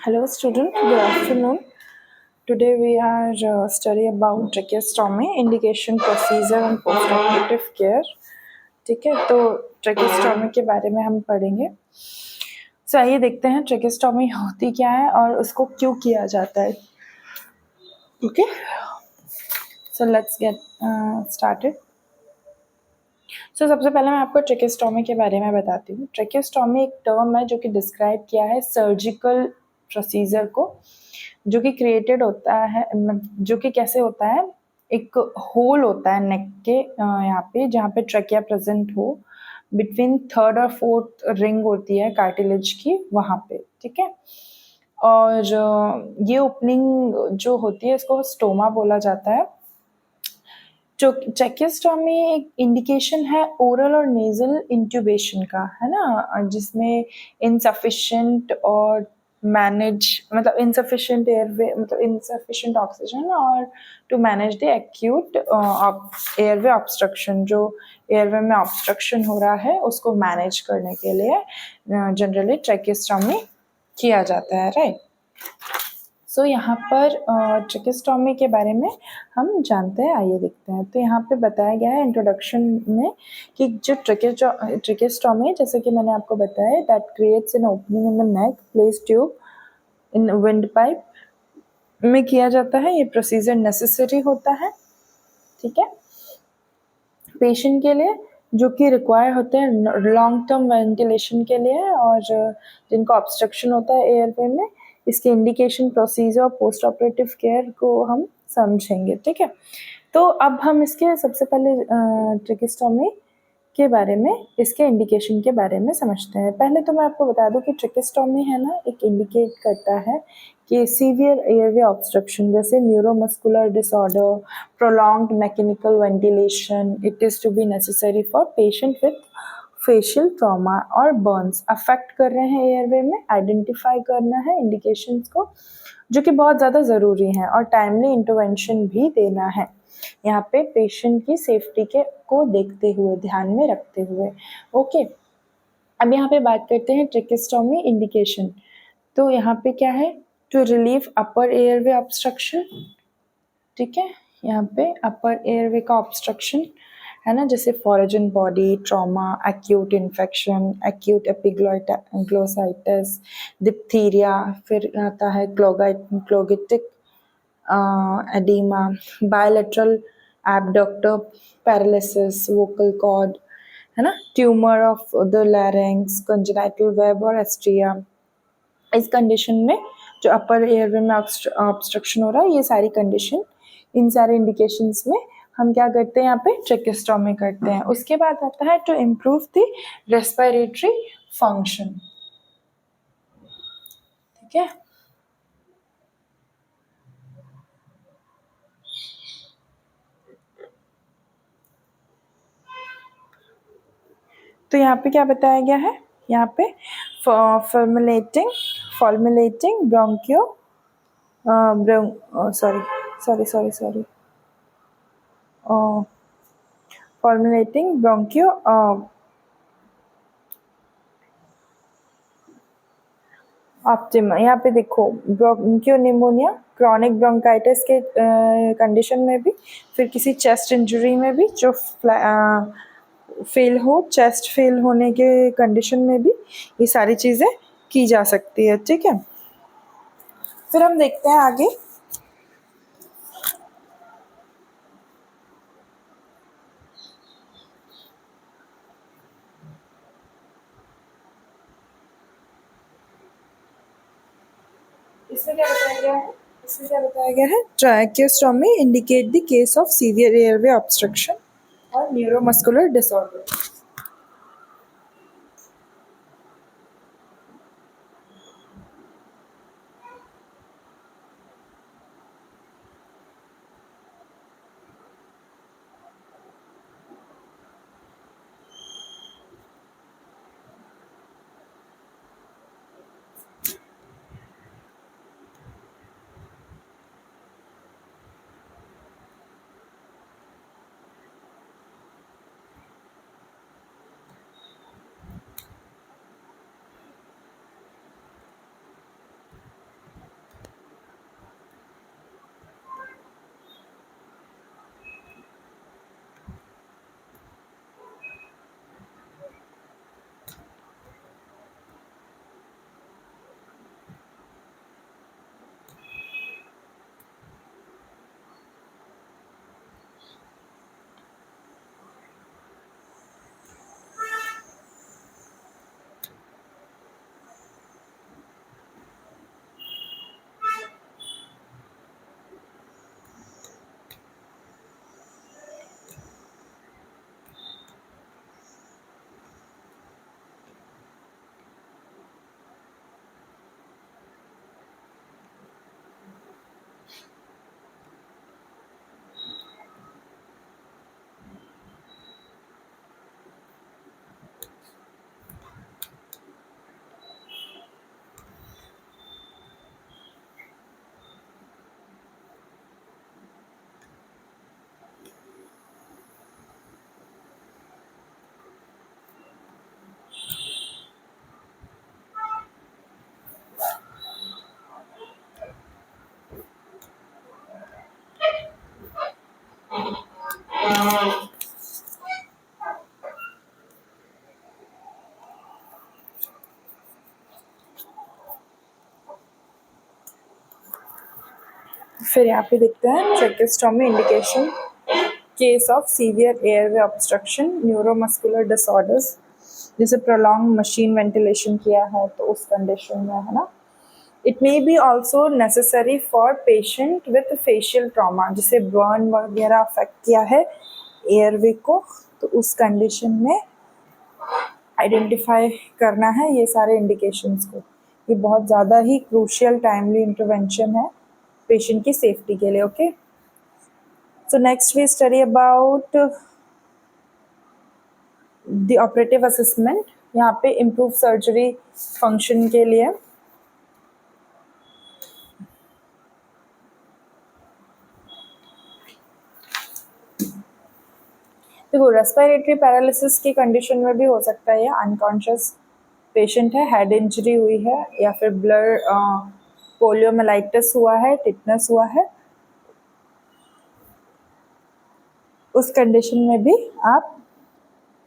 Hello student, good afternoon. Today we are study about tracheostomy, indication, procedure and post-operative care. ठीक है, तो tracheostomy के बारे में हम पढ़ेंगे. सो आइए देखते हैं ट्रेकेस्टोमी होती क्या है और उसको क्यों किया जाता है. Okay, so let's get started. So सबसे पहले मैं आपको ट्रेकेस्टोमी के बारे में बताती हूँ. ट्रेकेस्टोमी एक टर्म है जो कि डिस्क्राइब किया है सर्जिकल प्रोसीजर को, जो कि क्रिएटेड होता है, जो कि कैसे होता है, एक होल होता है नेक के यहाँ पे, जहाँ पे ट्रकिया प्रेजेंट हो, बिटवीन थर्ड और फोर्थ रिंग होती है कार्टिलेज की, वहाँ पे. ठीक है, और ये ओपनिंग जो होती है इसको स्टोमा बोला जाता है. जो ट्रेकेस्टोमी एक इंडिकेशन है ओरल और नेजल इंट्यूबेशन का, है ना, जिसमें इनसफिशिएंट और मैनेज, मतलब इनसफिशिएंट एयरवे, मतलब इनसफिशिएंट ऑक्सीजन, और to manage the acute airway obstruction, जो एयरवे में ऑब्स्ट्रक्शन हो रहा है उसको मैनेज करने के लिए जनरली ट्रेकेस्टोमी किया जाता है, राइट. सो यहाँ पर ट्रेकेस्टोमी के बारे में हम जानते हैं, आइए देखते हैं. तो यहाँ पे बताया गया है इंट्रोडक्शन में कि जो ट्रेकेस्टोमी, जैसे कि मैंने आपको बताया, that creates an opening in the neck, place tube in wind pipe में किया जाता है. ये प्रोसीजर नेसेसरी होता है, ठीक है, पेशेंट के लिए जो कि रिक्वायर होते हैं लॉन्ग टर्म वेंटिलेशन के लिए, और जिनको ऑब्स्ट्रक्शन होता है एयरवे में. इसके इंडिकेशन, प्रोसीजर और पोस्ट ऑपरेटिव केयर को हम समझेंगे, ठीक है. तो अब हम इसके सबसे पहले ट्रेकेस्टोमी के बारे में, इसके इंडिकेशन के बारे में समझते हैं. पहले तो मैं आपको बता दूं कि ट्रेकेस्टोमी है ना, एक इंडिकेट करता है कि सीवियर एयरवे ऑब्स्ट्रक्शन, जैसे neuromuscular disorder, prolonged mechanical ventilation, it is to be necessary for patient with facial trauma और बर्न्स अफेक्ट कर रहे हैं एयरवे में. आइडेंटिफाई करना है इंडिकेशंस को, जो कि बहुत ज़्यादा ज़रूरी हैं, और टाइमली इंटरवेंशन भी देना है यहाँ पे पेशेंट की सेफ्टी के को देखते हुए, ध्यान में रखते हुए. ओके, अब यहाँ पे बात करते हैं ट्रेकेस्टोमी इंडिकेशन. तो यहाँ पे क्या है, to relieve upper airway obstruction, ठीक है. यहाँ पे अपर एयरवे का ऑब्स्ट्रक्शन है ना, जैसे foreign body trauma, acute infection, acute epiglottitis, diphtheria, फिर आता है क्लोगेटिक oedema, bilateral abductor paralysis, vocal cord, है ना, tumour of the larynx, congenital web और एस्ट्रिया. इस कंडीशन में जो अपर एयरवे में ऑब्स्ट्रक्शन हो रहा है, ये सारी कंडीशन, इन सारे इंडिकेशंस में हम क्या करते हैं, यहाँ पे ट्रेकेस्टोमी करते हैं. उसके बाद आता है to improve the respiratory function, ठीक है. तो यहाँ पे क्या बताया गया है, यहाँ पे फॉर्मुलेटिंग ब्रोंकियो, सॉरी फॉर्मुलेटिंग ब्रोंकियो ऑप्टिमा. यहाँ पे देखो, ब्रोंकियोनिमोनिया, क्रॉनिक ब्रोंकाइटिस के कंडीशन में भी, फिर किसी चेस्ट इंजरी में भी जो फेल हो, चेस्ट फेल होने के कंडीशन में भी ये सारी चीज़ें की जा सकती है, ठीक है. फिर हम देखते हैं आगे. इसमें क्या बताया गया है, tracheostomy indicate the case of severe airway obstruction और न्यूरोमस्कुलर डिसऑर्डर. फिर यहाँ पे देखते हैं tracheostomy indication case of severe airway obstruction, neuromuscular disorders, जैसे प्रोलॉन्ग मशीन वेंटिलेशन किया है तो उस कंडीशन में, है ना. It may be also necessary for patient with facial trauma, जिसे बर्न वगैरह अफेक्ट किया है एयरवे को, तो उस कंडीशन में आइडेंटिफाई करना है ये सारे इंडिकेशंस को. ये बहुत ज़्यादा ही क्रूशियल टाइमली इंटरवेंशन है पेशेंट की सेफ्टी के लिए. Okay, so next we study about the operative assessment. यहाँ पे इम्प्रूव सर्जरी फंक्शन के लिए देखो, रेस्पिरेटरी पैरालिसिस की कंडीशन में भी हो सकता है, अनकॉन्शियस पेशेंट है, हेड इंजरी हुई है, या फिर ब्लड पोलियोमाइलाइटिस हुआ है, टिटनेस हुआ है, उस कंडीशन में भी आप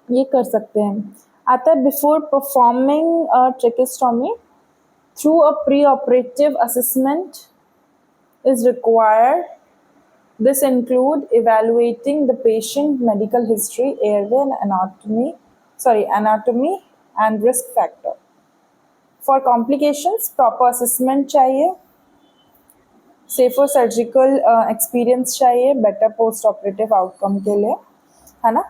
ये कर सकते हैं. आता है before performing tracheostomy through a pre operative assessment is required. This include evaluating the patient medical history, airway and anatomy and risk factor. For complications, proper assessment चाहिए, safer surgical experience चाहिए, better post operative outcome के लिए, है ना.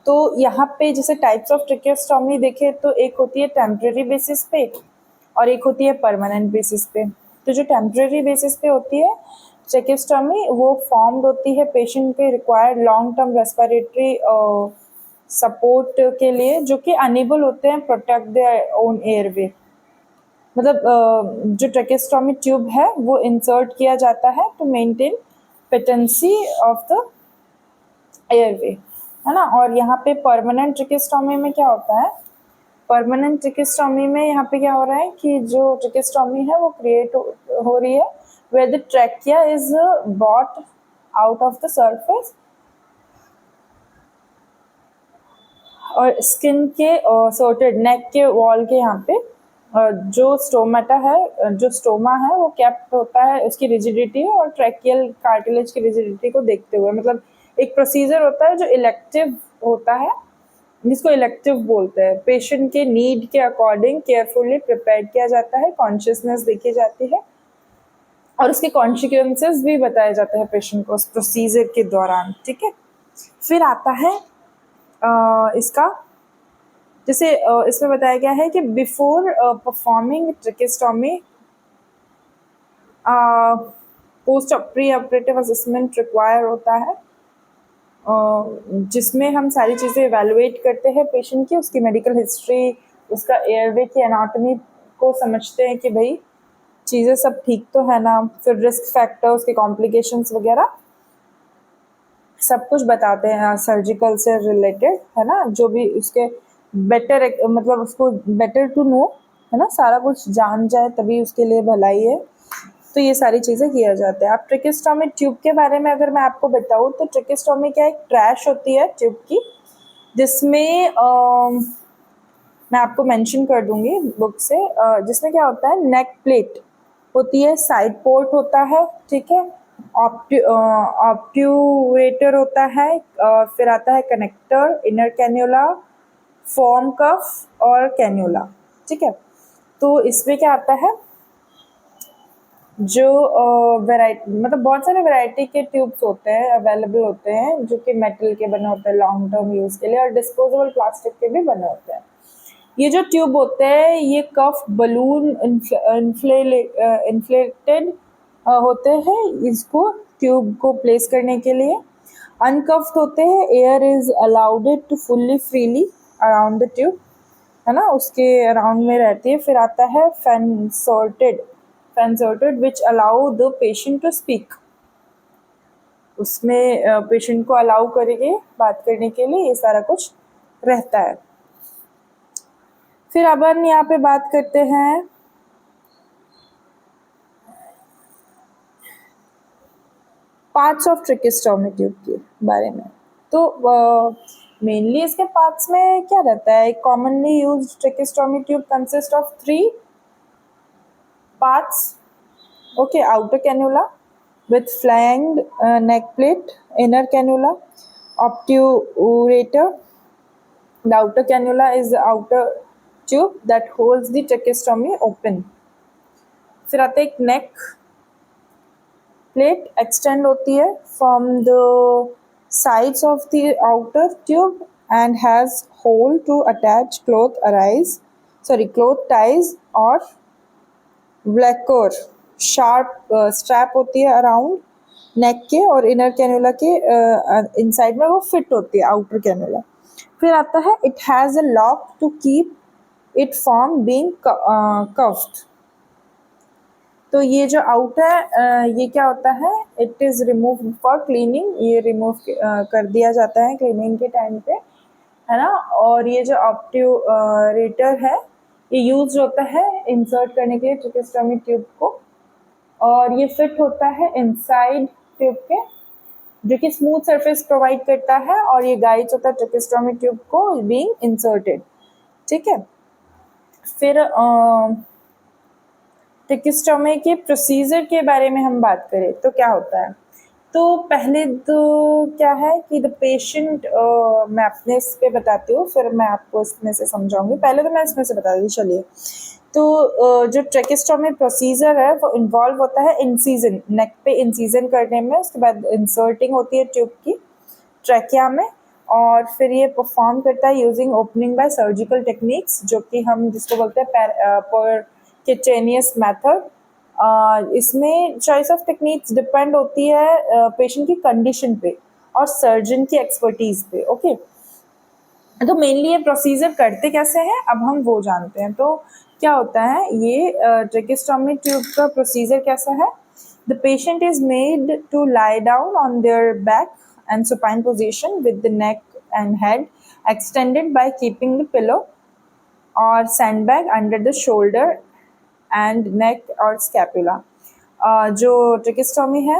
तो यहाँ पे जैसे टाइप्स ऑफ ट्रेकेस्टोमी देखे तो एक होती है टेम्परेरी बेसिस पे और एक होती है परमानेंट बेसिस पे. तो जो टेम्परेरी बेसिस पे होती है ट्रेकेस्टोमी, वो फॉर्म्ड होती है पेशेंट के required long term respiratory support के लिए, जो कि अनेबल होते हैं प्रोटेक्ट देयर ओन एयरवे. मतलब जो ट्रेकेस्टोमी ट्यूब है वो इंसर्ट किया जाता है to maintain patency of the airway, है ना. और यहाँ पे परमानेंट ट्रेकेस्टोमी में क्या होता है, परमानेंट ट्रेकेस्टोमी में यहाँ पे क्या हो रहा है कि जो ट्रेकेस्टोमी है वो क्रिएट हो रही है where the trachea is brought out of the surface और स्किन के सॉर्टेड नेक के वॉल के यहाँ पे जो स्टोमाटा है, जो स्टोमा है वो कैप्ट होता है उसकी रिजिडिटी और ट्रैकियल कार्टिलेज की रिजिडिटी को देखते हुए. मतलब एक प्रोसीजर होता है जो इलेक्टिव होता है, जिसको इलेक्टिव बोलते हैं. पेशेंट के नीड के अकॉर्डिंग केयरफुली प्रिपेयर किया जाता है, कॉन्शियसनेस देखी जाती है और उसके कॉन्सिक्वेंसेस भी बताए जाते हैं पेशेंट को उस प्रोसीजर के दौरान. ठीक है, फिर आता है इसका, जैसे इसमें बताया गया है कि before performing tracheostomy post pre operative assessment require होता है, जिसमें हम सारी चीज़ें एवेलुएट करते हैं पेशेंट की, उसकी मेडिकल हिस्ट्री, उसका एयरवे की एनाटॉमी को समझते हैं कि भाई चीज़ें सब ठीक तो है ना. फिर रिस्क फैक्टर, उसके कॉम्प्लिकेशंस वगैरह सब कुछ बताते हैं सर्जिकल से रिलेटेड, है ना. जो भी उसके बेटर मतलब उसको बेटर टू नो, है ना, सारा कुछ जान जाए तभी उसके लिए भलाई है. तो ये सारी चीज़ें किया जाता है. आप ट्रेकेस्टोमी ट्यूब के बारे में अगर मैं आपको बताऊँ तो ट्रेकेस्टोमी क्या एक ट्रैश होती है ट्यूब की, जिसमें मैं आपको मेंशन कर दूंगी बुक से, जिसमें क्या होता है नेक प्लेट होती है, साइड पोर्ट होता है, ठीक है, ऑब्ट्यूरेटर होता है, फिर आता है कनेक्टर, इनर कैन्यूला, फॉर्म कफ और कैन्यूला. ठीक है, तो इसमें क्या आता है, जो वैरायटी मतलब बहुत सारे वैरायटी के ट्यूब्स होते हैं, अवेलेबल होते हैं, जो कि मेटल के बने होते हैं लॉन्ग टर्म यूज़ के लिए, और डिस्पोजेबल प्लास्टिक के भी बने होते हैं. ये जो ट्यूब होते हैं ये कफ बलून इन्फ्लेटेड होते हैं इसको ट्यूब को प्लेस करने के लिए. अनकफ्ड होते हैं, air is allowed to fully freely around the tube, है ना, उसके अराउंड में रहती है. फिर आता है fan which allow the patient to speak, उसमें पेशेंट को अलाउ करेंगे बात करने के लिए, ये सारा कुछ रहता है. फिर अपन यहाँ पे बात करते हैं पार्ट्स ऑफ ट्रेकेस्टोमी ट्यूब के बारे में. तो मेनली इसके पार्ट्स में क्या रहता है, commonly used tracheostomy tube consist of 3 parts. Okay, outer cannula, with flanged neck plate, inner cannula, obturator. The outer cannula is the outer tube that holds the tracheostomy open. फिर आता है एक neck plate extend होती है from the sides of the outer tube and has hole to attach cloth ties or ब्लैकोर sharp strap होती है around नेक के और इनर कैनुला के इनसाइड में वो फिट होती है आउटर कैनुला. फिर आता है it has a lock to keep it from being coughed. तो ये जो आउट है ये क्या होता है, it is remove for cleaning. ये रिमूव कर दिया जाता है क्लीनिंग के टाइम पे, है ना. और ये जो ऑब्ट्यूरेटर है ये यूज होता है इंसर्ट करने के लिए ट्रेकेस्टोमी ट्यूब को, और ये फिट होता है इनसाइड ट्यूब के, जो कि स्मूथ सरफेस प्रोवाइड करता है, और ये गाइड्स होता है ट्रेकेस्टोमी ट्यूब को बीइंग इंसर्टेड. ठीक है. फिर ट्रेकेस्टोमी के प्रोसीजर के बारे में हम बात करें तो क्या होता है. तो पहले तो क्या है कि द पेशेंट, मैं अपने इस पे बताती हूँ फिर मैं आपको इसमें से समझाऊंगी. पहले तो मैं इसमें से बता दी. चलिए. तो जो ट्रेकेस्टोमी प्रोसीजर है वो इन्वॉल्व होता है इंसीजन, नेक पे इंसीजन करने में. उसके बाद इंसर्टिंग होती है ट्यूब की ट्रैकिया में, और फिर ये परफॉर्म करता है using opening bye surgical techniques, जो कि हम जिसको बोलते हैं परक्यूटेनियस मेथड. इसमें चॉइस ऑफ टेक्निक्स डिपेंड होती है पेशेंट की कंडीशन पे और सर्जन की एक्सपर्टीज पे. ओके. तो मेनली ये प्रोसीजर करते कैसे हैं अब हम वो जानते हैं. तो क्या होता है ये ट्रेकेस्टोमी ट्यूब का प्रोसीजर कैसा है. The patient is made to lie down on their back and supine position with the neck and head extended by keeping the pillow और sandbag under the shoulder and neck और scapula. जो tracheostomy है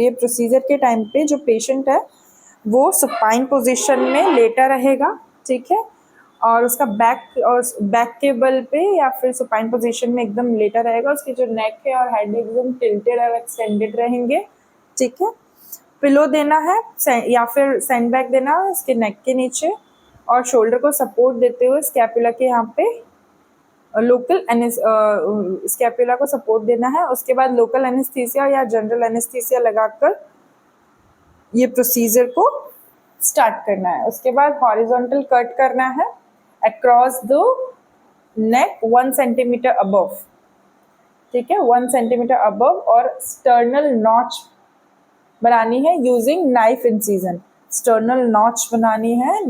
ये procedure के time पे जो patient है वो सुपाइन पोजीशन में लेटा रहेगा. ठीक है. और उसका बैक के बल पे या फिर सुपाइन पोजीशन में एकदम लेटा रहेगा. उसकी जो नेक है और हेड एकदम टिल्टेड और एक्सटेंडेड रहेंगे. ठीक है. पिलो देना है या फिर सैंडबैग देना है उसके नेक के नीचे, और शोल्डर को सपोर्ट देते हुए स्कैपुला के यहाँ पे लोकल स्कैपुला को सपोर्ट देना है. उसके बाद लोकल एनेस्थीसिया या जनरल एनेस्थीसिया लगाकर ये प्रोसीजर को स्टार्ट करना है. उसके बाद हॉरिजॉन्टल कट करना है across the neck 1 centimetre above. ठीक है. 1 सेंटीमीटर अबव. और स्टर्नल नॉच बनानी है using knife incision. Sternal notch बनानी है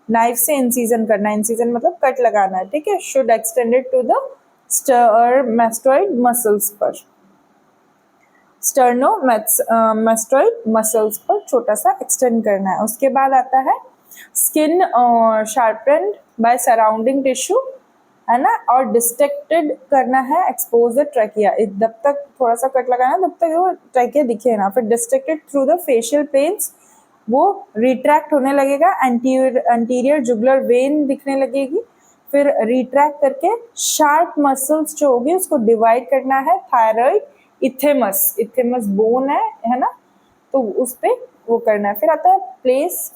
नाइफ से इंसीजन करना है. इंसीजन मतलब कट लगाना है. ठीक है. Should extended to the sternomastoid muscles पर, स्टर्नोमैस्टोइड मसल्स पर छोटा सा एक्सटेंड करना है. उसके बाद आता है skin sharpened by surrounding tissue, है ना. और डिस्ट्रैक्टेड करना है एक्सपोजर ट्रैकिया. जब तक थोड़ा सा कट लगाना है तब तक वो ट्रैकिया दिखे ना. फिर distracted through the facial pens, वो रिट्रैक्ट होने लगेगा. एंटीरियर जुगुलर वेन दिखने लगेगी. फिर रिट्रैक्ट करके शार्प मसल्स जो होगी उसको डिवाइड करना है. थायराइड, इथेमस बोन है ना, तो उस पे वो करना है. फिर आता है place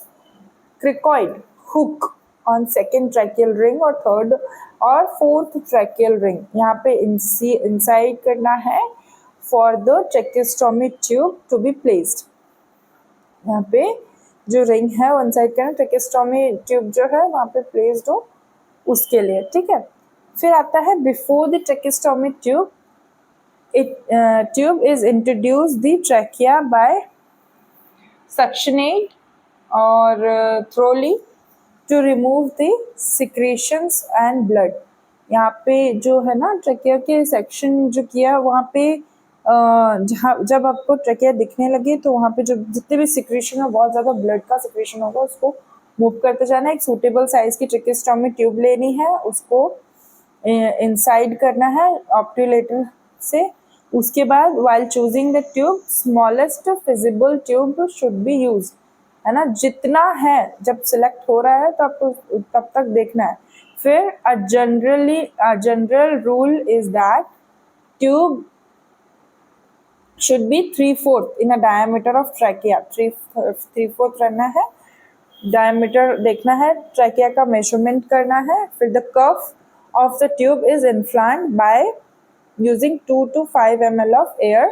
cricoid hook on second tracheal ring और थर्ड और फोर्थ ट्रैकियल रिंग. यहाँ पे इंसाइड करना है for the tracheostomy tube to be placed. यहाँ पे जो रिंग है वो इंसाइड करना, ट्रेकेस्टोमी ट्यूब जो है वहाँ पे प्लेस्ड हो उसके लिए. ठीक है. फिर आता है before the tracheostomy tube tube is introduced the trachea by suctionate or thoroughly to remove the secretions and blood. यहाँ पे जो है ना ट्रैकिया के सेक्शन जो किया वहाँ पे जहाँ जब आपको ट्रैकिया दिखने लगे तो वहाँ पे जो जितने भी सिक्रेशन हो, बहुत ज़्यादा ब्लड का सिक्रेशन होगा, उसको मूव करते जाना. एक सूटेबल साइज़ की ट्रेकेस्टोमी ट्यूब लेनी है, उसको इंसाइड करना है ऑप्टुलेटर से. उसके बाद while choosing the tube smallest feasible tube should be used, है ना. जितना है जब सिलेक्ट हो रहा है तो आपको तब तक देखना है. फिर a general rule is that tube should be 3/4 in a diameter of trachea. 3/4 रहना है, डायमीटर देखना है, ट्रैकिया का मेजरमेंट करना है. फिर the curve of the tube is inflated by using 2 to 5 ml of air.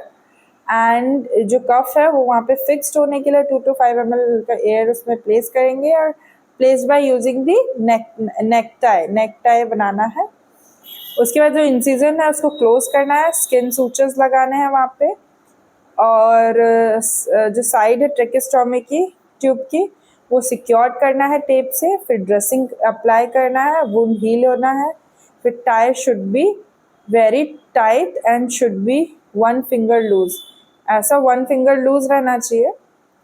And जो कफ है वो वहाँ पे फिक्स्ड होने के लिए 2 to 5 ml का एयर उसमें प्लेस करेंगे और place by using the neck tie बनाना है. उसके बाद जो इंसिजन है उसको क्लोज करना है, स्किन सूचर्स लगाने हैं वहाँ पे, और जो साइड है ट्रेकेस्टोमी की ट्यूब की वो सिक्योर करना है टेप से. फिर ड्रेसिंग अप्लाई करना है, वुंड हील होना है. फिर tie should be very tight and should be 1 finger loose. ऐसा 1 finger लूज रहना चाहिए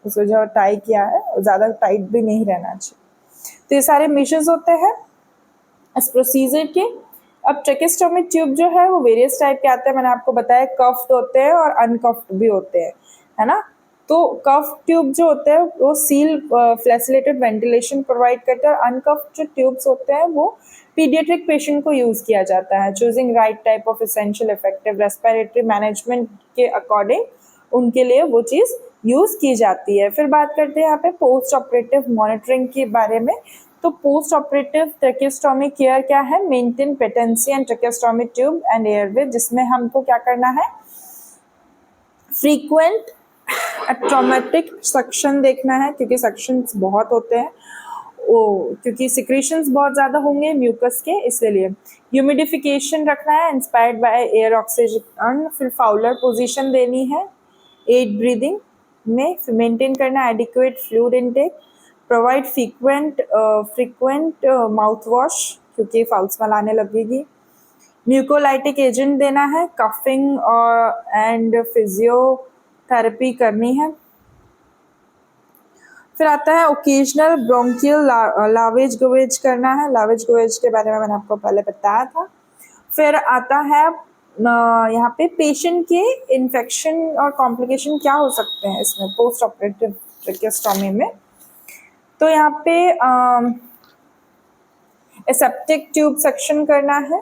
उसको जो टाई किया है, ज़्यादा टाइट भी नहीं रहना चाहिए. तो ये सारे मेजर्स होते हैं इस प्रोसीजर के. अब ट्रेकेस्टोमी ट्यूब जो है वो वेरियस टाइप के आते हैं, मैंने आपको बताया कफ्ड होते हैं और अनकफ्ड भी होते हैं, है ना. तो कफ्ड ट्यूब जो होते हैं वो सील फ्लैसिलेटेड वेंटिलेशन प्रोवाइड करते हैं, और अनकफ्ड जो ट्यूब्स होते हैं वो पीडियाट्रिक पेशेंट को यूज़ किया जाता है. Choosing right type of essential effective respiratory management के अकॉर्डिंग उनके लिए वो चीज़ यूज़ की जाती है. फिर बात करते हैं यहाँ पे पोस्ट ऑपरेटिव मॉनिटरिंग के बारे में. तो पोस्ट ऑपरेटिव ट्रेकेस्टोमी केयर क्या है? Maintain patency and tracheostomy tube and airway, जिसमें हमको क्या करना है? फ्रीक्वेंट ट्रॉमेटिक सक्शन देखना है, क्योंकि सक्शंस बहुत होते हैं क्योंकि सिक्रेशंस बहुत ज़्यादा होंगे म्यूकस के, इसलिए ह्यूमिडिफिकेशन रखना है इंस्पायर्ड बाय एयर ऑक्सीजन. फिर फाउलर पोजीशन देनी है एड ब्रीदिंग में. मेंटेन करना adequate fluid intake. Provide frequent mouth wash, क्योंकि फाउल स्मेल आने लगेगी. म्यूकोलाइटिक एजेंट देना है. कफिंग और एंड फिजियोथेरेपी करनी है. फिर आता है ओकेजनल ब्रोंकियल लावेज गवेज करना है. लावेज गवेज के बारे में मैंने आपको पहले बताया था. फिर आता है यहाँ पे पेशेंट के इन्फेक्शन और कॉम्प्लिकेशन क्या हो सकते हैं इसमें पोस्ट ऑपरेटिव ट्रेकेस्टोमी में. तो यहाँ पे एसेप्टिक ट्यूब सेक्शन करना है,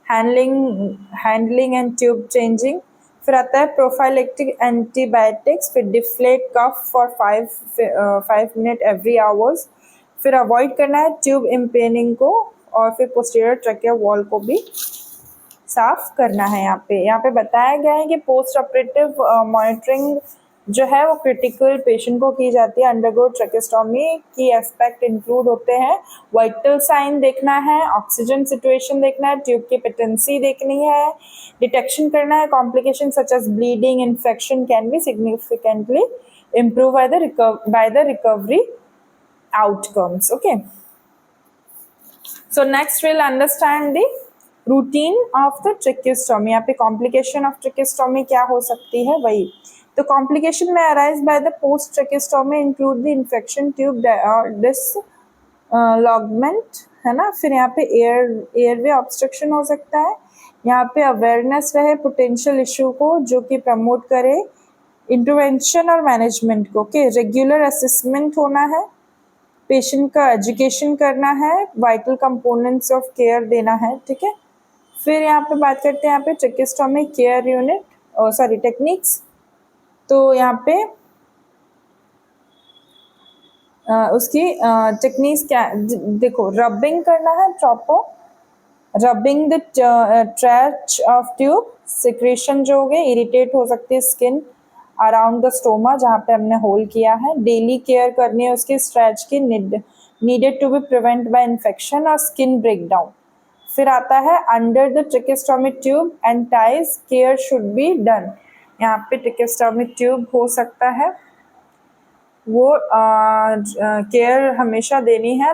हैंडलिंग एंड ट्यूब चेंजिंग. फिर आता है प्रोफाइलेक्टिक एंटीबायोटिक्स. फिर deflate cuff for 5 minutes every hours. फिर अवॉइड करना है ट्यूब इम्पेनिंग को, और फिर पोस्टीरियर ट्रैकिया वॉल को भी साफ करना है. यहाँ पे बताया गया है कि पोस्ट ऑपरेटिव मॉनिटरिंग जो है वो क्रिटिकल पेशेंट को की जाती है अंडरगो ट्रेकेस्टोमी की. एस्पेक्ट इंक्लूड होते हैं वाइटल साइन देखना है, ऑक्सीजन सिचुएशन देखना है, ट्यूब की पेटेंसी देखनी है, डिटेक्शन करना है. Complication such as bleeding infection can be significantly improve by the recovery outcomes. Okay, so next we'll understand the routine of the tracheostomy. यहाँ पे complication of tracheostomy क्या हो सकती है वही. तो complication में arise by the post tracheostomy include the infection tube dislodgement, है ना. फिर यहाँ पे airway obstruction हो सकता है. यहाँ पे अवेयरनेस रहे पोटेंशियल इशू को जो कि प्रमोट करे इंटरवेंशन और मैनेजमेंट को. ओके, रेगुलर असेसमेंट होना है, पेशेंट का एजुकेशन करना है, वाइटल कंपोनेंट्स ऑफ केयर देना है. ठीक है. फिर यहाँ पे बात करते हैं यहाँ पे ट्रेकेस्टोमी केयर यूनिट टेक्निक्स. तो यहाँ पे उसकी टेक्निक्स क्या देखो. रबिंग करना है proper, rubbing the trach of tube. Secretion जो हो गए इरिटेट हो सकती है स्किन अराउंड द स्टोमा जहाँ पे हमने होल किया है. डेली केयर करनी है उसकी स्ट्रेच की, needed to be prevent by infection और स्किन ब्रेकडाउन. फिर आता है under the tracheostomy tube and ties care should be done. यहाँ पे ट्रेकेस्टोमी ट्यूब हो सकता है वो केयर हमेशा देनी है,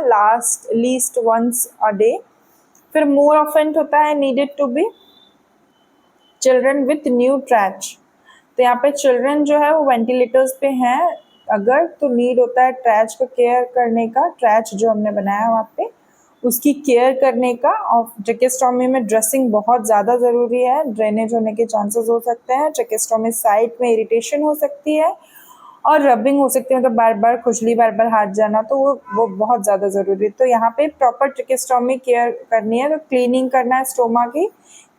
लीस्ट वंस अ डे. फिर मोर ऑफेंट होता है needed to be children with new trach. तो यहाँ पे चिल्ड्रन जो है वो वेंटिलेटर्स पे हैं अगर, तो नीड होता है ट्रैच को केयर करने का. ट्रैच जो हमने बनाया वहाँ पे उसकी केयर करने का. और ट्रेकेस्टोमी में ड्रेसिंग बहुत ज़्यादा ज़रूरी है, ड्रेनेज होने के चांसेस हो सकते हैं. ट्रेकेस्टोमी साइट में इरिटेशन हो सकती है और रबिंग हो सकती है, मतलब बार बार खुजली, बार बार हाथ जाना, तो वो बहुत ज़्यादा ज़रूरी है. तो यहाँ पे प्रॉपर ट्रेकेस्टोमी केयर करनी है. तो क्लीनिंग करना है स्टोमा की,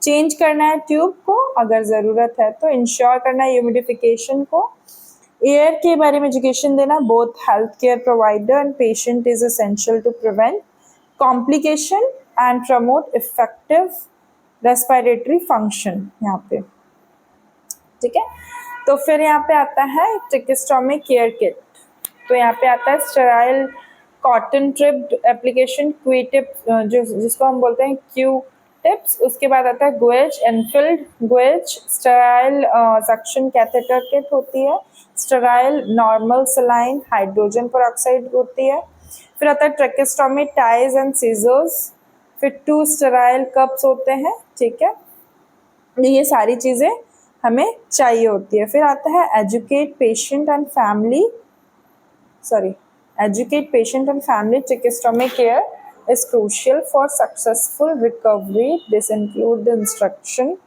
चेंज करना है ट्यूब को अगर ज़रूरत है तो, इंश्योर करना है ह्यूमिडिफिकेशन को, एयर के बारे में एजुकेशन देना, both health care provider and patient is essential to prevent complication and promote effective respiratory function यहाँ पे, ठीक है। तो फिर यहाँ पे आता है ट्रेकेस्टोमी केयर किट, तो यहाँ पे आता है sterile cotton trip application, Q tip जो जिसको हम बोलते हैं क्यू टिप्स, उसके बाद आता है गुएज एनफिल्ड gauze, sterile suction catheter kit होती है, sterile normal saline hydrogen peroxide होती है, फिर आता है ट्रेकेस्टोमी टाइज एंड सीजर्स, फिर 2 स्टेराइल कप्स होते हैं, ठीक है। ये सारी चीज़ें हमें चाहिए होती है। फिर आता है educate patient and family tracheostomy care is crucial for successful recovery. This includes the instruction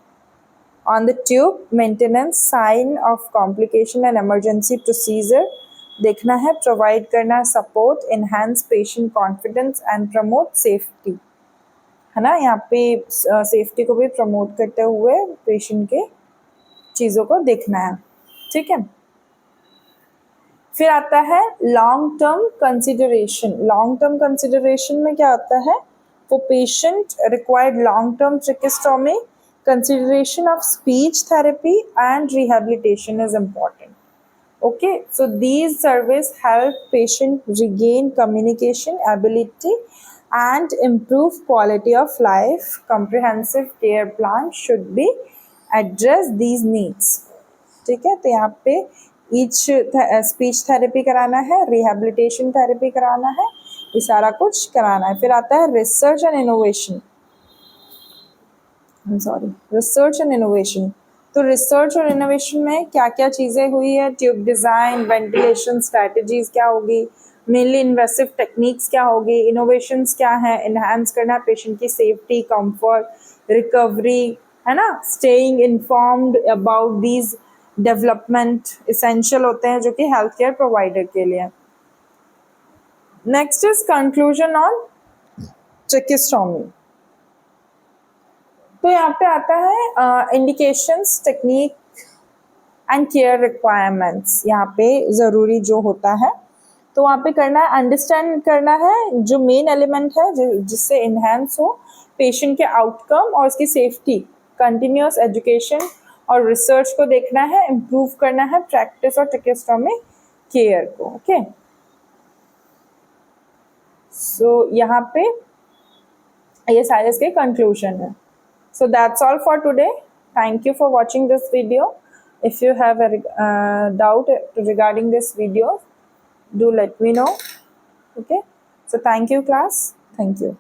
on the tube, maintenance, sign of complication and emergency procedure देखना है, प्रोवाइड करना support, enhance patient confidence and promote safety, है ना। यहाँ पे safety को भी promote करते हुए पेशेंट के चीज़ों को देखना है, ठीक है। फिर आता है long term consideration. Long term consideration में क्या आता है, वो patient required long term tracheostomy, consideration of speech therapy and rehabilitation is important. Okay, so these services help patient regain communication ability and improve quality of life. Comprehensive care plan should be address these needs. ठीक है, तो यहाँ पे each speech therapy कराना है, rehabilitation therapy कराना है, ये सारा कुछ कराना है। फिर आता है research and innovation, research and innovation. तो रिसर्च और इनोवेशन में क्या क्या चीज़ें हुई है, ट्यूब डिज़ाइन, वेंटिलेशन स्ट्रैटेजीज क्या होगी, मेनली इन्वेसिव टेक्निक्स क्या होगी, इनोवेशंस क्या है, इन्हांस करना पेशेंट की सेफ्टी, कंफर्ट, रिकवरी, है ना, staying informed about these development essential होते हैं जो कि हेल्थ केयर प्रोवाइडर के लिए। Next is conclusion on tracheostomy. तो यहाँ पे आता है indications, technique and care requirements, यहाँ पे ज़रूरी जो होता है तो वहाँ पे करना है, अंडरस्टैंड करना है जो मेन एलिमेंट है जिससे इन्हेंस हो पेशेंट के आउटकम और उसकी सेफ्टी, कंटिन्यूस एजुकेशन और रिसर्च को देखना है, इम्प्रूव करना है प्रैक्टिस और ट्रेकेस्टोमी केयर को। ओके, सो यहाँ पे ये सारे इसके कंक्लूजन है। So that's all for today. Thank you for watching this video. If you have a doubt regarding this video, do let me know. Okay. So thank you class. Thank you.